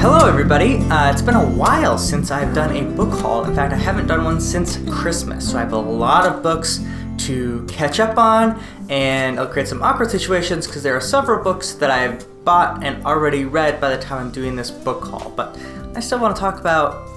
Hello everybody, it's been a while since I've done a book haul. In fact, I haven't done one since Christmas, so I have a lot of books to catch up on, and it'll create some awkward situations because there are several books that I've bought and already read by the time I'm doing this book haul, but I still want to talk about,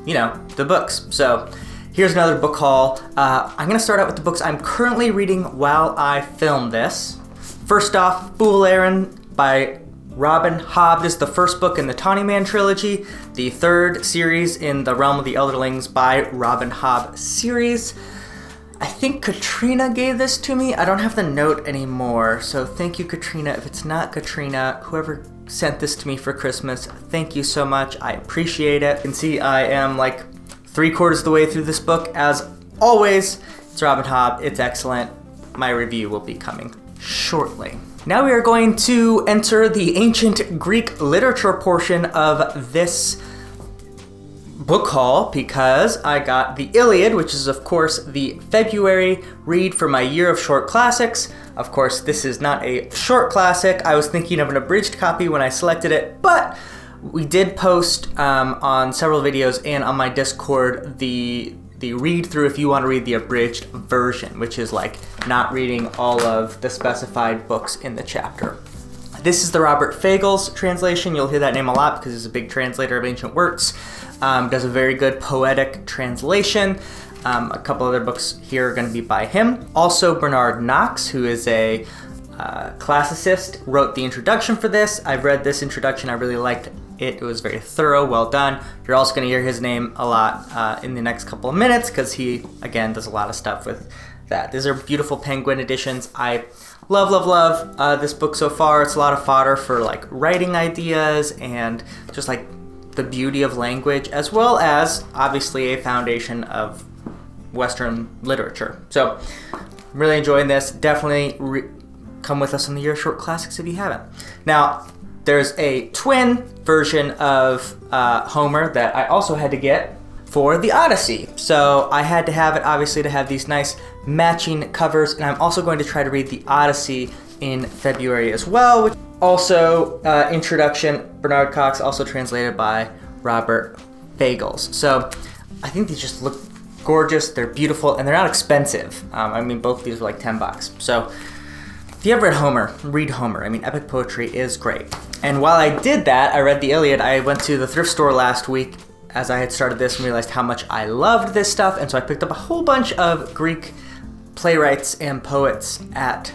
the books. So here's another book haul. I'm going to start out with the books I'm currently reading while I film this. First off, Fool Errand by Robin Hobb. This is the first book in the Tawny Man trilogy, the third series in the Realm of the Elderlings by Robin Hobb series. I think Katrina gave this to me. I don't have the note anymore, so thank you, Katrina. If it's not Katrina, whoever sent this to me for Christmas, thank you so much. I appreciate it. You can see I am like 3/4 of the way through this book. As always, it's Robin Hobb. It's excellent. My review will be coming shortly. Now we are going to enter the ancient Greek literature portion of this book haul because I got the Iliad, which is of course the February read for my year of short classics. Of course, this is not a short classic. I was thinking of an abridged copy when I selected it, but we did post on several videos and on my Discord the read through if you want to read the abridged version, which is like not reading all of the specified books in the chapter. This is the Robert Fagles translation. You'll hear that name a lot because he's a big translator of ancient works. Does a very good poetic translation. A couple other books here are going to be by him. Also, Bernard Knox, who is a classicist, wrote the introduction for this. I've read this introduction. I really liked it. It was very thorough, well done. You're also going to hear his name a lot in the next couple of minutes because he, again, does a lot of stuff with that. These are beautiful Penguin editions. I love this book so far. It's a lot of fodder for like writing ideas and just like the beauty of language, as well as obviously a foundation of Western literature. So I'm really enjoying this. Definitely come with us on the Year of Short Classics if you haven't. Now, there's a twin version of Homer that I also had to get for the Odyssey. So I had to have it, obviously, to have these nice matching covers, and I'm also going to try to read the Odyssey in February as well. Also, introduction, Bernard Cox, also translated by Robert Fagles. So I think these just look gorgeous, they're beautiful, and they're not expensive. I mean, both of these are like $10. So if you ever read Homer, read Homer. I mean, epic poetry is great. And while I did that, I read the Iliad. I went to the thrift store last week as I had started this and realized how much I loved this stuff. And so I picked up a whole bunch of Greek playwrights and poets at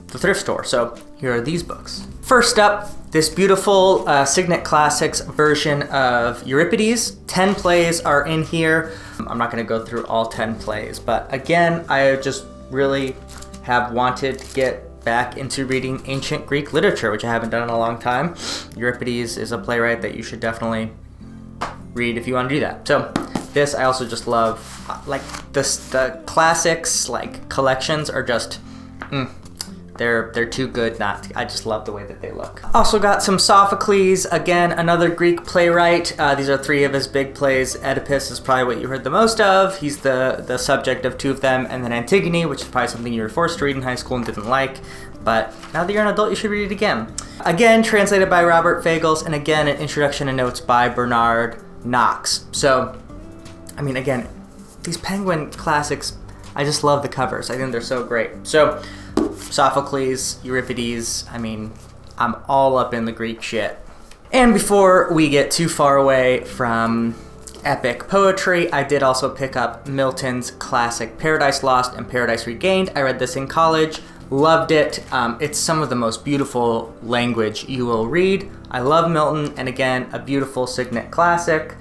the thrift store. So here are these books. First up, this beautiful Signet Classics version of Euripides. 10 plays are in here. I'm not going to go through all 10 plays, but again, I just really have wanted to get back into reading ancient Greek literature, which I haven't done in a long time. Euripides is a playwright that you should definitely read if you want to do that. So this I also just love. Like the classics, like collections are just, they're too good not to, I just love the way that they look. Also got some Sophocles, again, another Greek playwright. These are 3 of his big plays. Oedipus is probably what you heard the most of. He's the subject of 2 of them, and then Antigone, which is probably something you were forced to read in high school and didn't like. But now that you're an adult, you should read it again. Again, translated by Robert Fagles, and again, an introduction and notes by Bernard Knox. So, I mean, again, these Penguin classics, I just love the covers. I think they're so great. So, Sophocles, Euripides, I mean, I'm all up in the Greek shit. And before we get too far away from epic poetry, I did also pick up Milton's classic Paradise Lost and Paradise Regained. I read this in college, loved it. It's some of the most beautiful language you will read. I love Milton, and again, a beautiful Signet classic.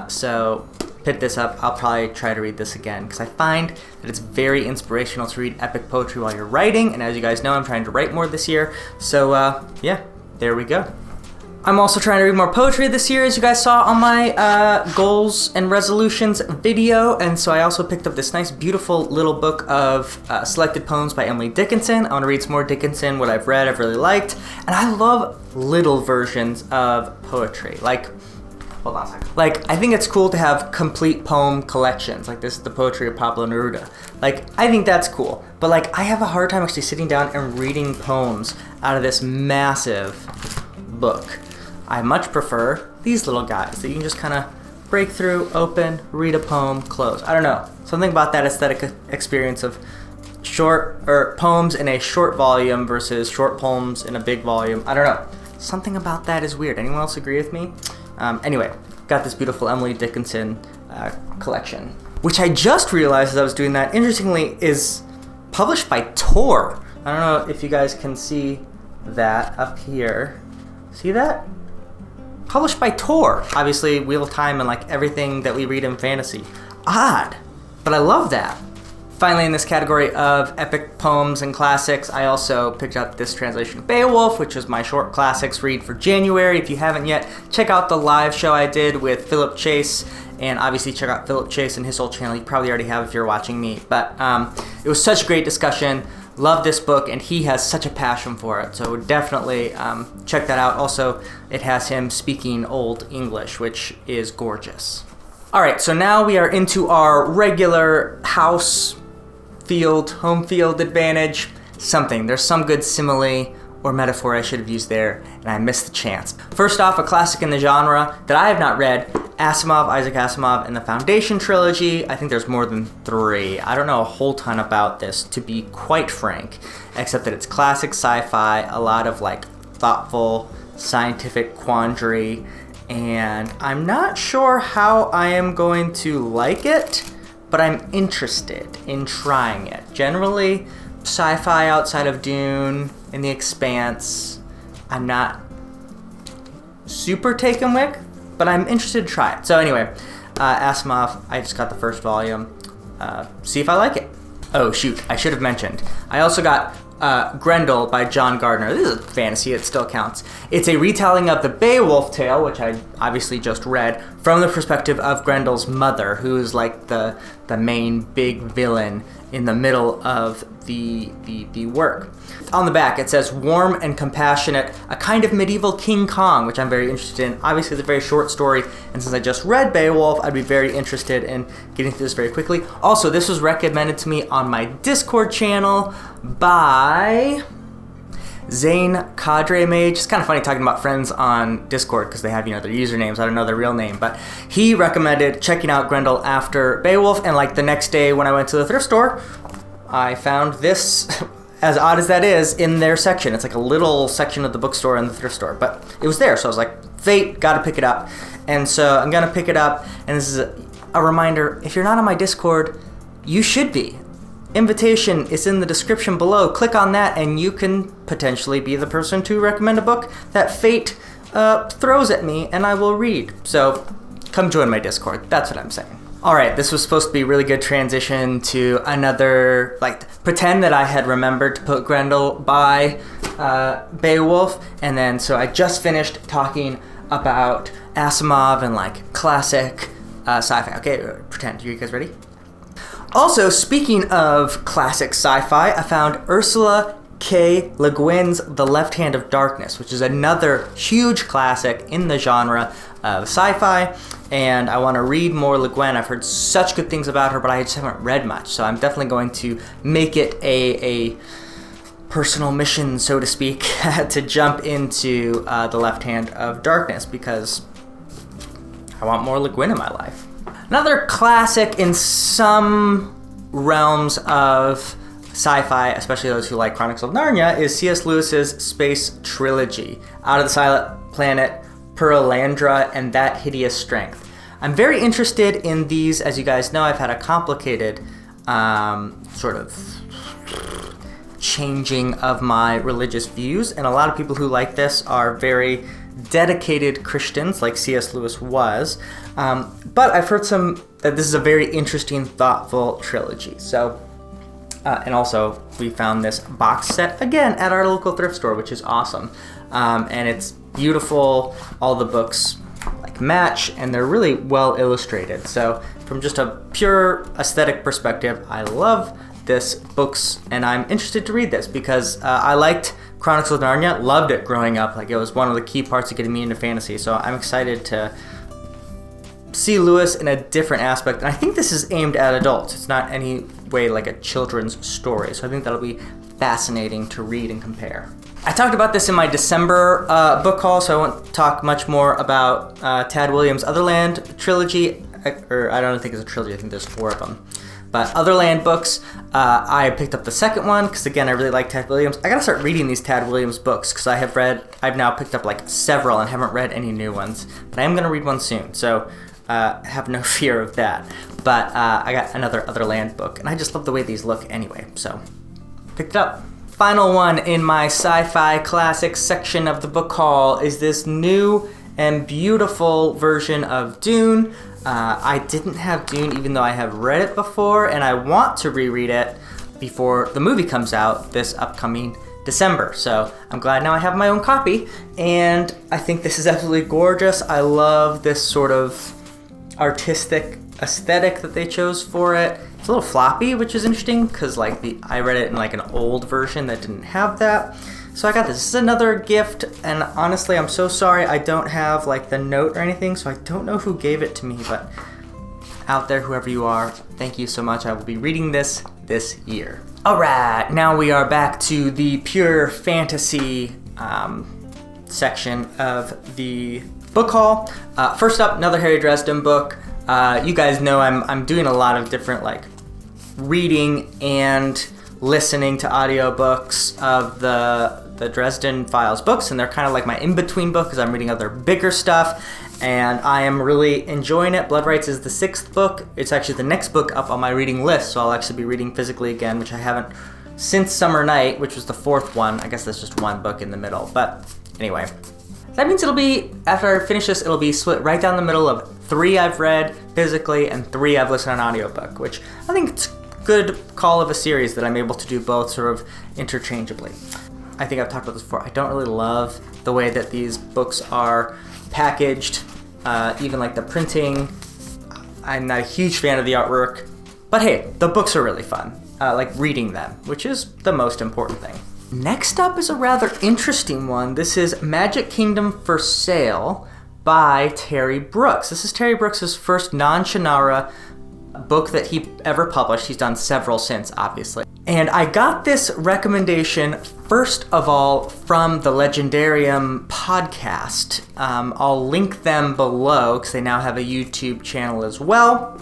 So pick this up. I'll probably try to read this again because I find that it's very inspirational to read epic poetry while you're writing, and as you guys know, I'm trying to write more this year. So yeah, there we go. I'm also trying to read more poetry this year, as you guys saw on my goals and resolutions video, and so I also picked up this nice, beautiful little book of selected poems by Emily Dickinson. I want to read some more Dickinson. What I've read, I've really liked, and I love little versions of poetry. Like, hold on a second. Like, I think it's cool to have complete poem collections. Like, this is the poetry of Pablo Neruda. Like, I think that's cool. But, like, I have a hard time actually sitting down and reading poems out of this massive book. I much prefer these little guys that you can just kind of break through, open, read a poem, close. I don't know. Something about that aesthetic experience of short or poems in a short volume versus short poems in a big volume. I don't know. Something about that is weird. Anyone else agree with me? Anyway, got this beautiful Emily Dickinson collection, which I just realized as I was doing that, interestingly, is published by Tor. I don't know if you guys can see that up here. See that? Published by Tor. Obviously, Wheel of Time and like everything that we read in fantasy. Odd, but I love that. Finally, in this category of epic poems and classics, I also picked up this translation of Beowulf, which was my short classics read for January. If you haven't yet, check out the live show I did with Philip Chase, and obviously check out Philip Chase and his whole channel. You probably already have if you're watching me, but it was such a great discussion. Love this book, and he has such a passion for it, so definitely check that out. Also, it has him speaking Old English, which is gorgeous. All right, so now we are into our regular home field advantage. There's some good simile or metaphor I should have used there, and I missed the chance. First off, a classic in the genre that I have not read, Isaac Asimov and the Foundation Trilogy. I think there's more than 3. I don't know a whole ton about this, to be quite frank, except that it's classic sci-fi, a lot of like thoughtful scientific quandary, and I'm not sure how I am going to like it, but I'm interested in trying it. Generally, sci-fi outside of Dune and The Expanse, I'm not super taken with, but I'm interested to try it. So anyway, Asimov, I just got the first volume. See if I like it. Oh shoot, I should have mentioned. I also got Grendel by John Gardner. This is a fantasy, it still counts. It's a retelling of the Beowulf tale, which I obviously just read, from the perspective of Grendel's mother, who is like the main big villain in the middle of the work. On the back, it says, warm and compassionate, a kind of medieval King Kong, which I'm very interested in. Obviously, it's a very short story, and since I just read Beowulf, I'd be very interested in getting through this very quickly. Also, this was recommended to me on my Discord channel by Zane Cadre Mage. It's kind of funny talking about friends on Discord because they have, their usernames. I don't know their real name, but he recommended checking out Grendel after Beowulf, and like the next day when I went to the thrift store, I found this, as odd as that is, in their section. It's like a little section of the bookstore in the thrift store, but it was there, so I was like, fate, gotta pick it up. And so I'm gonna pick it up, and this is a reminder, if you're not on my Discord, you should be. Invitation is in the description below. Click on that and you can potentially be the person to recommend a book that fate throws at me and I will read. So come join my Discord. That's what I'm saying. All right, this was supposed to be a really good transition to another, pretend that I had remembered to put Grendel by Beowulf, and then so I just finished talking about Asimov and classic sci-fi. Okay, pretend. You guys ready? Also, speaking of classic sci-fi, I found Ursula K. Le Guin's The Left Hand of Darkness, which is another huge classic in the genre of sci-fi, and I want to read more Le Guin. I've heard such good things about her, but I just haven't read much, so I'm definitely going to make it a personal mission, so to speak, to jump into The Left Hand of Darkness, because I want more Le Guin in my life. Another classic in some realms of sci-fi, especially those who like Chronicles of Narnia, is C.S. Lewis's space trilogy, Out of the Silent Planet, Pearlandra, and That Hideous Strength. I'm very interested in these. As you guys know, I've had a complicated sort of changing of my religious views, and a lot of people who like this are very dedicated Christians, like C.S. Lewis was, but I've heard that this is a very interesting, thoughtful trilogy. So, and also we found this box set again at our local thrift store, which is awesome, and it's beautiful. All the books match, and they're really well illustrated. So, from just a pure aesthetic perspective, I love this books, and I'm interested to read this because I liked Chronicles of Narnia, loved it growing up. It was one of the key parts of getting me into fantasy. So I'm excited to see Lewis in a different aspect. And I think this is aimed at adults. It's not any way like a children's story. So I think that'll be fascinating to read and compare. I talked about this in my December book haul, so I won't talk much more about Tad Williams' Otherland trilogy, or I don't think it's a trilogy, I think there's 4 of them. But Otherland books, I picked up the second one because, again, I really like Tad Williams. I gotta start reading these Tad Williams books because I've now picked up like several and haven't read any new ones. But I am gonna read one soon, so have no fear of that. But I got another Otherland book, and I just love the way these look anyway, so picked it up. Final one in my sci-fi classics section of the book haul is this new and beautiful version of Dune. I didn't have Dune even though I have read it before, and I want to reread it before the movie comes out this upcoming December. So I'm glad now I have my own copy, and I think this is absolutely gorgeous. I love this sort of artistic aesthetic that they chose for it. It's a little floppy, which is interesting because I read it in like an old version that didn't have that. So I got this. This is another gift, and honestly, I'm so sorry I don't have like the note or anything, so I don't know who gave it to me, but out there, whoever you are, thank you so much. I will be reading this year. All right, now we are back to the pure fantasy section of the book haul. First up, another Harry Dresden book. You guys know I'm doing a lot of different like reading and listening to audiobooks of the Dresden Files books, and they're kind of like my in-between book because I'm reading other bigger stuff, and I am really enjoying it. Blood Rights is the 6th book. It's actually the next book up on my reading list, so I'll actually be reading physically again, which I haven't since Summer Night, which was the 4th one. I guess that's just one book in the middle, but anyway. That means it'll be, after I finish this, it'll be split right down the middle of 3 I've read physically and 3 I've listened on audiobook, which I think it's a good call of a series that I'm able to do both sort of interchangeably. I think I've talked about this before. I don't really love the way that these books are packaged, even like the printing. I'm not a huge fan of the artwork, but hey, the books are really fun, like reading them, which is the most important thing. Next up is a rather interesting one. This is Magic Kingdom for Sale by Terry Brooks. This is Terry Brooks' first non-Shannara book that he ever published. He's done several since, obviously. And I got this recommendation, first of all, from the Legendarium podcast. I'll link them below because they now have a YouTube channel as well.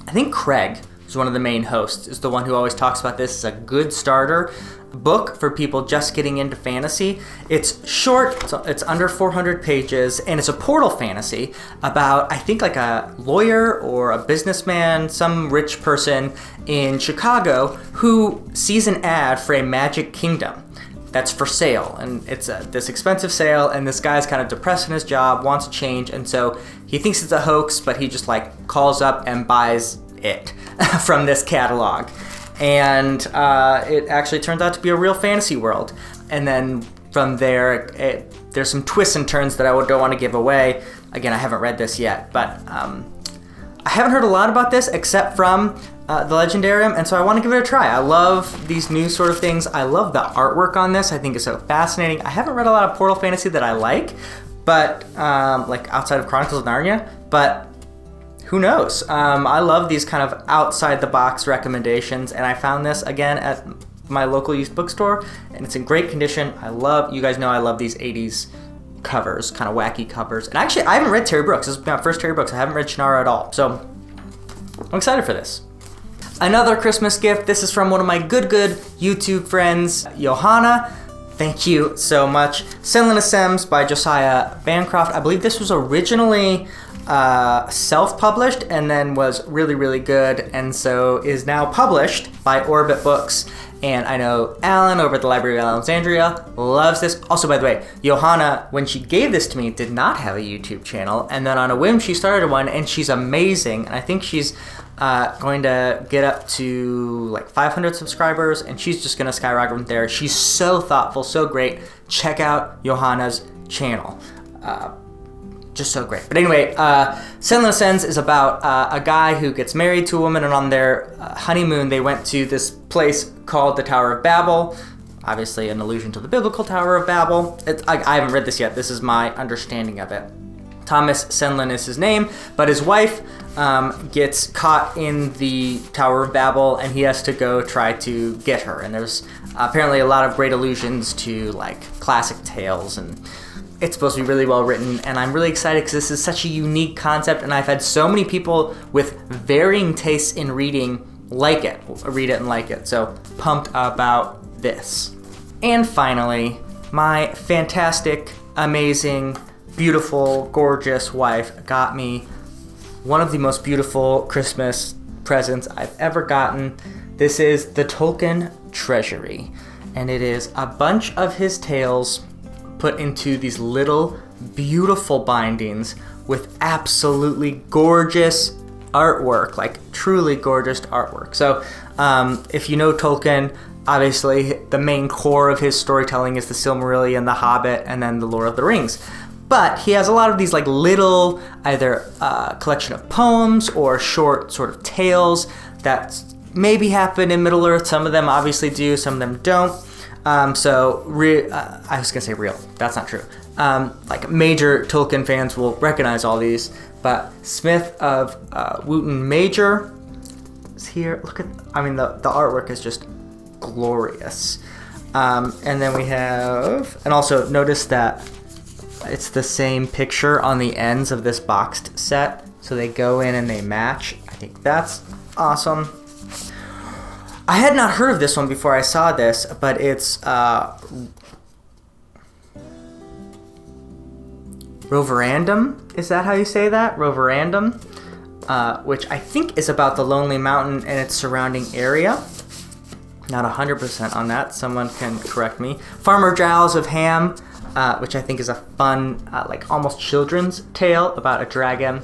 I think Craig, who's one of the main hosts, is the one who always talks about this as a good starter book for people just getting into fantasy. It's short, it's under 400 pages, and it's a portal fantasy about, I think, like a lawyer or a businessman, some rich person in Chicago who sees an ad for a magic kingdom that's for sale, and it's this expensive sale, and this guy's kind of depressed in his job, wants a change, and so he thinks it's a hoax, but he just like calls up and buys it from this catalog. And it actually turns out to be a real fantasy world. And then from there, there's some twists and turns that I don't want to give away. Again, I haven't read this yet, but I haven't heard a lot about this except from the Legendarium, and so I want to give it a try. I love these new sort of things. I love the artwork on this. I think it's so fascinating. I haven't read a lot of portal fantasy that I like, but like outside of Chronicles of Narnia, but who knows? I love these kind of outside-the-box recommendations, and I found this, again, at my local used bookstore, and it's in great condition. You guys know I love these 80s covers, kind of wacky covers. And actually, I haven't read Terry Brooks. This is my first Terry Brooks. I haven't read Shannara at all, so I'm excited for this. Another Christmas gift. This is from one of my good YouTube friends, Johanna. Thank you so much. Sunlessens by Josiah Bancroft. I believe this was originally self-published and then was really good, and so is now published by Orbit Books. And I know Alan over at the Library of Alexandria loves this. Also, by the way, Johanna, when she gave this to me, did not have a YouTube channel, and then on a whim she started one, and she's amazing. And I think she's going to get up to like 500 subscribers, and she's just going to skyrocket from there. She's so thoughtful, so great. Check out Johanna's channel. Just so great. But anyway, Sunlessens is about a guy who gets married to a woman, and on their honeymoon they went to this place called the Tower of Babel. Obviously an allusion to the biblical Tower of Babel. I haven't read this yet. This is my understanding of it. Thomas Senlin is his name, but his wife gets caught in the Tower of Babel, and he has to go try to get her. And there's apparently a lot of great allusions to like classic tales, and it's supposed to be really well written. And I'm really excited because this is such a unique concept, and I've had so many people with varying tastes in reading read it and like it. So pumped about this. And finally, my fantastic, amazing, beautiful, gorgeous wife got me one of the most beautiful Christmas presents I've ever gotten. This is the Token Treasury, and it is a bunch of his tales put into these little beautiful bindings with absolutely gorgeous artwork, like truly gorgeous artwork. So if you know Tolkien, obviously the main core of his storytelling is the Silmarillion, the Hobbit, and then the Lord of the Rings. But he has a lot of these like little, either collection of poems or short sort of tales that maybe happen in Middle Earth. Some of them obviously do, some of them don't. I was gonna say real, that's not true. Like major Tolkien fans will recognize all these, but Smith of Wootton Major is here. Look at, the artwork is just glorious. And then we have, and also notice that it's the same picture on the ends of this boxed set, so they go in and they match. I think that's awesome. I had not heard of this one before I saw this, but it's Roverandom. Is that how you say that? Roverandom, which I think is about the Lonely Mountain and its surrounding area. Not 100% on that. Someone can correct me. Farmer Giles of Ham, which I think is a fun, like almost children's tale about a dragon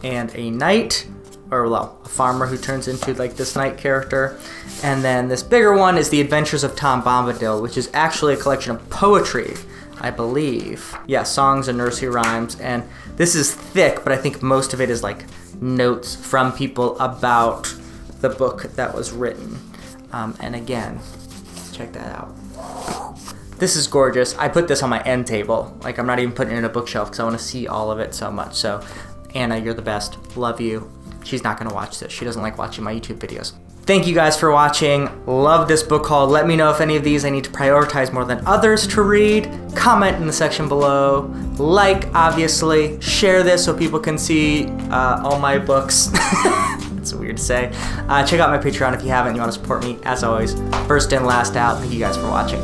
and a knight, or well, a farmer who turns into like this knight character. And then this bigger one is The Adventures of Tom Bombadil, which is actually a collection of poetry, I believe. Yeah, songs and nursery rhymes. And this is thick, but I think most of it is like notes from people about the book that was written. And again, check that out. This is gorgeous. I put this on my end table. Like, I'm not even putting it in a bookshelf because I want to see all of it so much. So, Anna, you're the best. Love you. She's not going to watch this. She doesn't like watching my YouTube videos. Thank you guys for watching. Love this book haul. Let me know if any of these I need to prioritize more than others to read. Comment in the section below. Like, obviously. Share this so people can see all my books. It's weird to say. Check out my Patreon if you haven't and you want to support me. As always, first in, last out. Thank you guys for watching.